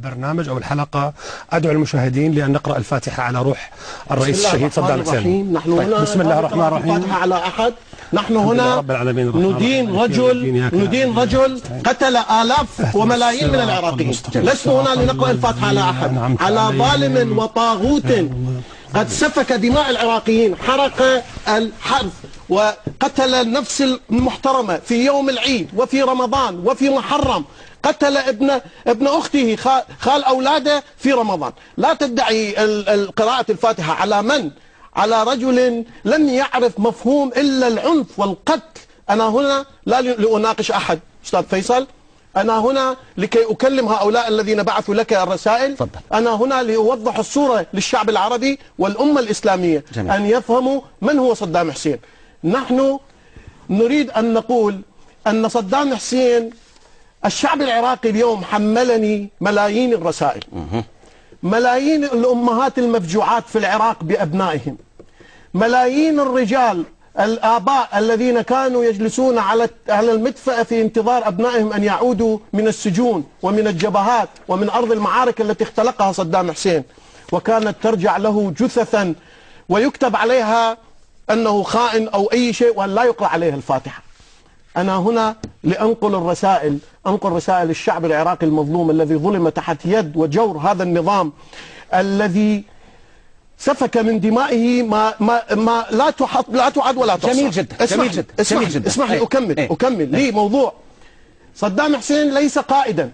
البرنامج أو الحلقة أدعو المشاهدين لأن نقرأ الفاتحة على روح الرئيس الشهيد صدام حسين. نحن هنا بسم الله الرحمن الرحيم. الفاتحة على أحد. نحن هنا ندين رجل قتل آلاف وملايين من العراقيين. لسنا هنا لنقرأ الفاتحة على أحد، على ظالم وطاغوت قد سفك دماء العراقيين، حرق الحرث وقتل النفس المحترمة في يوم العيد وفي رمضان وفي محرم، قتل ابن أخته خال أولاده في رمضان. لا تدعي قراءة الفاتحة على من؟ على رجل لم يعرف مفهوم إلا العنف والقتل. أنا هنا لا لأناقش أحد أستاذ فيصل، أنا هنا لكي أكلم هؤلاء الذين بعثوا لك الرسائل. فضل. أنا هنا لأوضح الصورة للشعب العربي والأمة الإسلامية. جميل. أن يفهموا من هو صدام حسين. نحن نريد أن نقول أن صدام حسين، الشعب العراقي اليوم حملني ملايين الرسائل، ملايين الأمهات المفجوعات في العراق بأبنائهم، ملايين الرجال الآباء الذين كانوا يجلسون على المدفأة في انتظار أبنائهم أن يعودوا من السجون ومن الجبهات ومن أرض المعارك التي اختلقها صدام حسين، وكانت ترجع له جثثا ويكتب عليها أنه خائن أو أي شيء وأن لا يقرأ عليها الفاتحة. أنا هنا لأنقل الرسائل، أنقل رسائل الشعب العراقي المظلوم الذي ظلم تحت يد وجور هذا النظام الذي سفك من دمائه ما لا تعد ولا تحصى. جميل جدا. اسمح لي أكمل. لي موضوع. صدام حسين ليس قائدا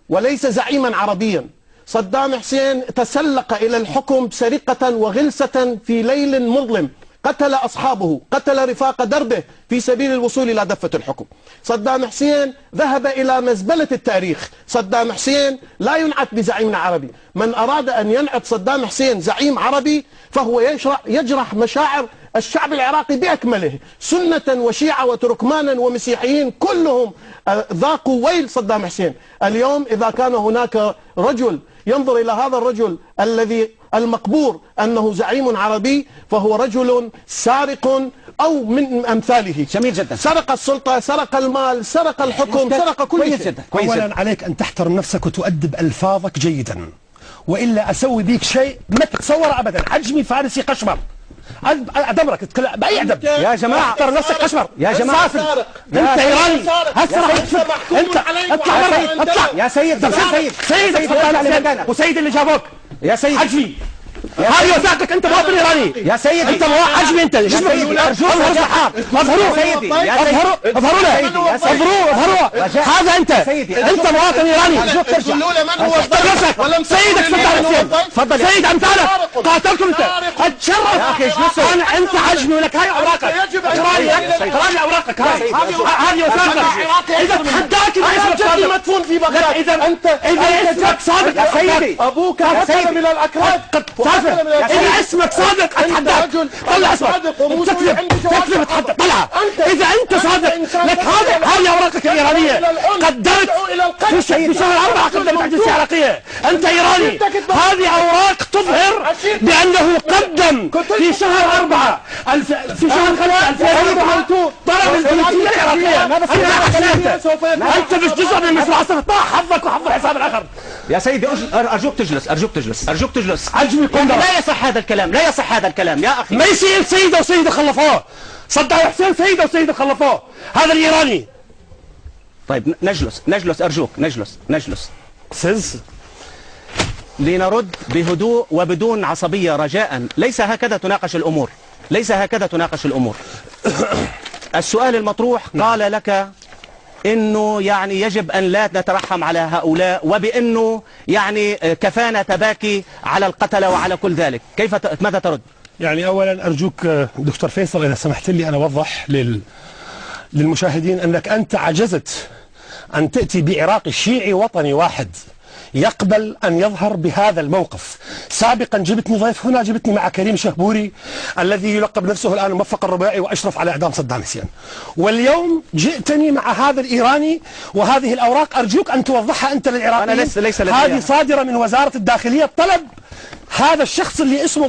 وليس زعيما عربيا. صدام حسين تسلق إلى الحكم سرقة وغلسة في ليل مظلم، قتل أصحابه، قتل رفاق دربه في سبيل الوصول إلى دفة الحكم. صدام حسين ذهب إلى مزبلة التاريخ. صدام حسين لا ينعت بزعيم عربي. من أراد أن ينعت صدام حسين زعيم عربي فهو يجرح مشاعر الشعب العراقي بأكمله، سنة وشيعة وتركمانا ومسيحيين كلهم ذاقوا ويل صدام حسين. اليوم إذا كان هناك رجل ينظر إلى هذا الرجل الذي المقبور أنه زعيم عربي فهو رجل سارق أو من أمثاله. جميل جدا. سرق السلطة، سرق المال، سرق الحكم، سرق كل شيء. أولا عليك أن تحترم نفسك وتؤدب ألفاظك جيدا، وإلا أسوي بيك شيء ما تتصور أبدا. عجمي فارسي قشمر، أدمرك تتكلم بأي أدب يا جماعة. احترم نفسك قشمر يا جماعة. أنت إيراني. أنت اطلع يا سيد. وسيد اللي جابوك يا سيد. عجمي. هذه وثائقك. انت مواطن ايراني يا سيدي. انت عجمي. انت اظهروا هذا انت مواطن ايراني. سيدك صدام حسين. تفضل سيد امثالك قاتلكم. انت اتشرف. انت عجمي ولك هاي اوراقك. اقراني اوراقك. هذه وثائقك. اذا تحداك جدي مدفون في بغداد. اذا اسمك صادق يا سيدي. ابوك قتل من الاكراد. إذا اسمك صادق أتحداك. طلع اسمك. تكذب أتحدى. طلع. إذا أنت صادق لك هذه أوراقك الإيرانية. قدمت في شهر 4 قدمت على الجنسية العراقية. أنت إيراني. هذه أوراق تظهر بأنه قدم في شهر 4 في شهر 5 2004 طلب الجنسية العراقية. أنت مش جزء من مشروع صفة. حظك وحظ الحساب الآخر. يا سيدي أرجوك تجلس. عجمي قندرة. لا يصح هذا الكلام يا أخي. ما يصير سيدة وسيدة خلفوه. صدام حسين سيدة وسيدة خلفوه. هذا الإيراني. طيب نجلس أرجوك. نجلس سز لنرد بهدوء وبدون عصبية رجاء. ليس هكذا تناقش الأمور. السؤال المطروح قال لك إنه يعني يجب أن لا نترحم على هؤلاء، وبأنه يعني كفانا تباكي على القتلة وعلى كل ذلك. ماذا ترد؟ يعني أولا أرجوك دكتور فيصل إذا سمحت لي أن أوضح للمشاهدين أنك أنت عجزت أن تأتي بعراقي شيعي وطني واحد يقبل أن يظهر بهذا الموقف. سابقا جبتني ضيف هنا، جبتني مع كريم شهبوري الذي يلقب نفسه الآن موفق الرباعي وأشرف على إعدام صدام حسين، واليوم جئتني مع هذا الإيراني وهذه الأوراق. أرجوك أن توضحها أنت للعراقيين. ليس هذه صادرة من وزارة الداخلية. طلب هذا الشخص اللي اسمه